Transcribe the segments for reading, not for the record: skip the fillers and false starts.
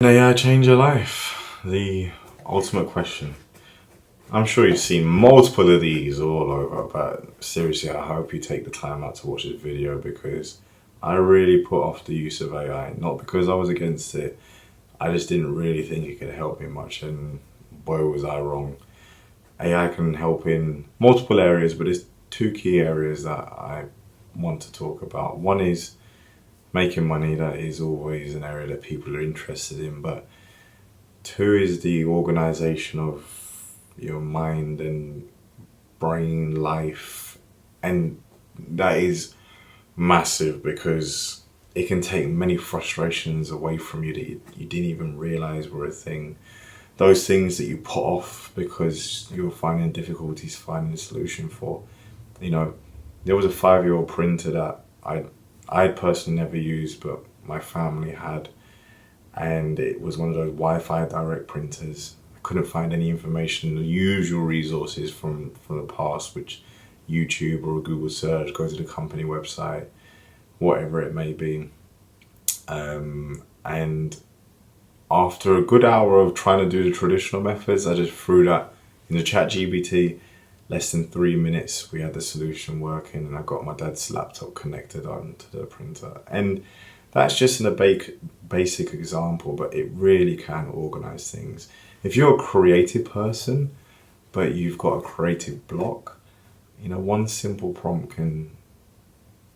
Can AI change your life? The ultimate question. I'm sure you've seen multiple of these all over, but seriously, I hope you take the time out to watch this video because I really put off the use of AI. Not because I was against it, I just didn't really think it could help me much, and boy, was I wrong. AI can help in multiple areas, but there's two key areas that I want to talk about. One is making money, that is always an area that people are interested in, but two is the organization of your mind and brain life, and that is massive because it can take many frustrations away from you that you didn't even realize were a thing. Those things that you put off because you were finding difficulties finding a solution for. You know, there was a 5-year-old printer that I personally never used, but my family had, and it was one of those Wi-Fi direct printers. I couldn't find any information, the usual resources from the past, which YouTube or a Google search, go to the company website, whatever it may be. And after a good hour of trying to do the traditional methods, I just threw that in the ChatGPT. Less than 3 minutes, we had the solution working, and I got my dad's laptop connected onto the printer. And that's just in a basic example, but it really can organize things. If you're a creative person, but you've got a creative block, one simple prompt can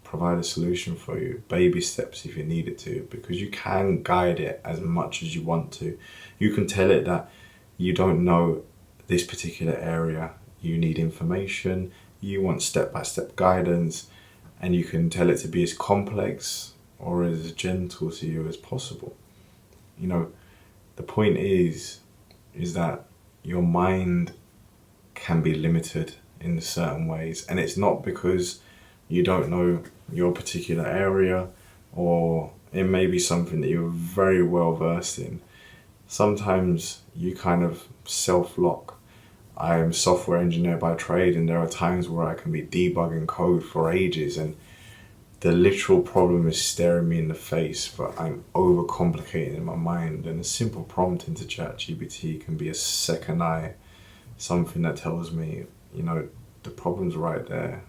provide a solution for you. Baby steps if you need it to, because you can guide it as much as you want to. You can tell it that you don't know this particular area, you need information, you want step-by-step guidance, and you can tell it to be as complex or as gentle to you as possible. The point is that your mind can be limited in certain ways, and it's not because you don't know your particular area, or it may be something that you're very well versed in. Sometimes you kind of self-lock. I am a software engineer by trade, and there are times where I can be debugging code for ages and the literal problem is staring me in the face, but I'm overcomplicating in my mind, and a simple prompt into ChatGPT can be a second eye, something that tells me, the problem's right there.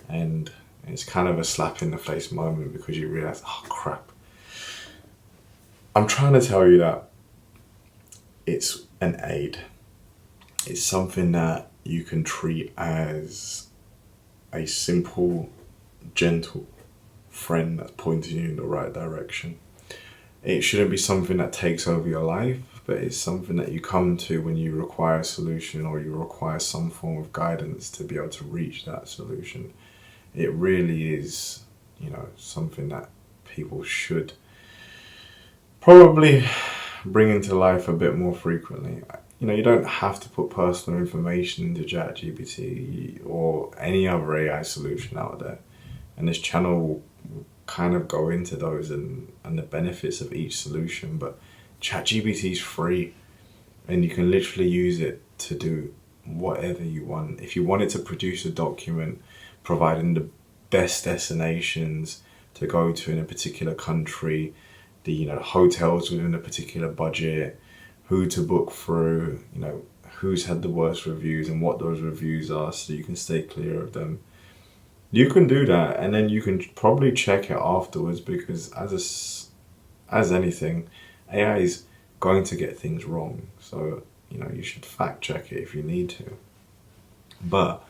And it's kind of a slap in the face moment because you realize, oh crap. I'm trying to tell you that it's an aid. It's something that you can treat as a simple, gentle friend that's pointing you in the right direction. It shouldn't be something that takes over your life, but it's something that you come to when you require a solution or you require some form of guidance to be able to reach that solution. It really is, something that people should probably bring into life a bit more frequently. You don't have to put personal information into ChatGPT or any other AI solution out there. And this channel will kind of go into those and the benefits of each solution. But ChatGPT is free, and you can literally use it to do whatever you want. If you wanted to produce a document providing the best destinations to go to in a particular country, the hotels within a particular budget, who to book through, who's had the worst reviews and what those reviews are, so you can stay clear of them. You can do that, and then you can probably check it afterwards, because as anything, AI is going to get things wrong. So, you should fact check it if you need to. But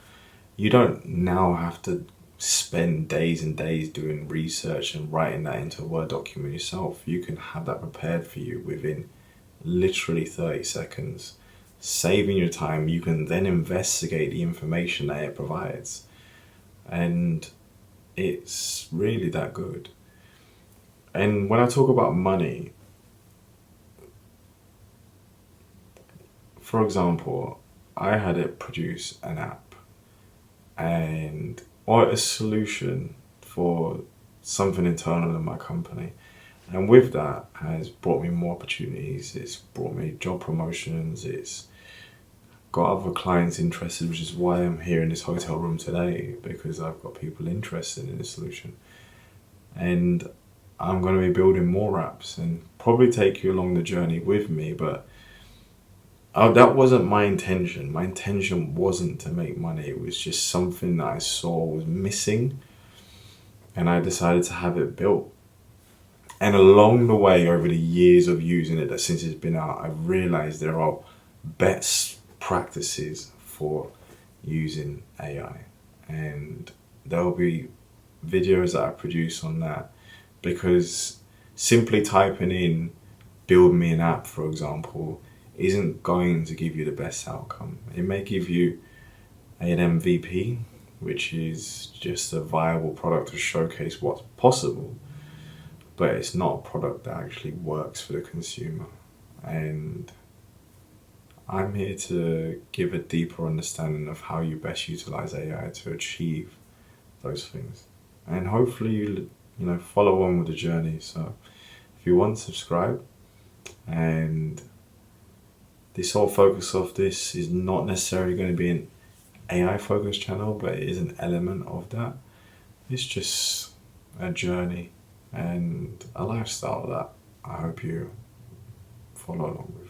you don't now have to spend days and days doing research and writing that into a Word document yourself. You can have that prepared for you within literally 30 seconds. Saving your time, you can then investigate the information that it provides. And it's really that good. And when I talk about money, for example, I had it produce an app or a solution for something internal in my company. And with that has brought me more opportunities. It's brought me job promotions. It's got other clients interested, which is why I'm here in this hotel room today, because I've got people interested in this solution. And I'm going to be building more apps and probably take you along the journey with me. But that wasn't my intention. My intention wasn't to make money. It was just something that I saw was missing, and I decided to have it built. And along the way, over the years of using it, that since it's been out, I've realized there are best practices for using AI. And there'll be videos that I produce on that, because simply typing in build me an app, for example, isn't going to give you the best outcome. It may give you an MVP, which is just a viable product to showcase what's possible, but it's not a product that actually works for the consumer. And I'm here to give a deeper understanding of how you best utilize AI to achieve those things. And hopefully you follow on with the journey. So if you want, subscribe. And this whole focus of this is not necessarily going to be an AI focused channel, but it is an element of that. It's just a journey and a lifestyle that I hope you follow along with.